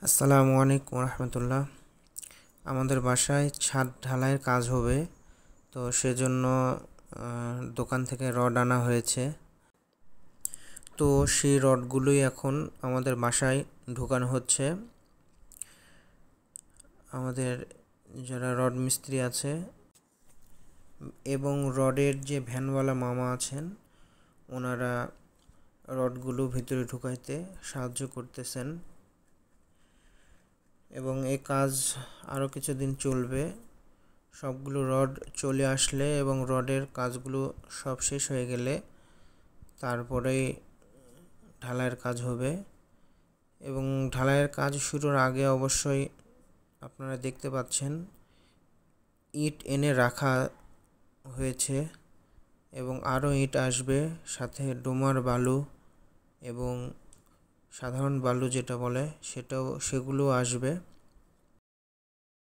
আসসালামু আলাইকুম রহমতুল্লাহ। আমাদের বাসায় ছাদ ঢালাইয়ের কাজ হবে, তো সেজন্য দোকান থেকে রড আনা হয়েছে। তো সেই রডগুলোই এখন আমাদের বাসায় ঢোকানো হচ্ছে। আমাদের যারা রড মিস্ত্রি আছে এবং রডের যে ভ্যানওয়ালা মামা আছেন, ওনারা রডগুলো ভিতরে ঢুকাইতে সাহায্য করতেছেন এবং এই কাজ আরও কিছুদিন চলবে। সবগুলো রড চলে আসলে এবং রডের কাজগুলো সব শেষ হয়ে গেলে তারপরেই ঢালাইয়ের কাজ হবে। এবং ঢালাইয়ের কাজ শুরুর আগে অবশ্যই আপনারা দেখতে পাচ্ছেন ইট এনে রাখা হয়েছে এবং আরও ইট আসবে, সাথে ডোমার বালু এবং সাধারণ বালু যেটা বলে সেগুলো আসবে।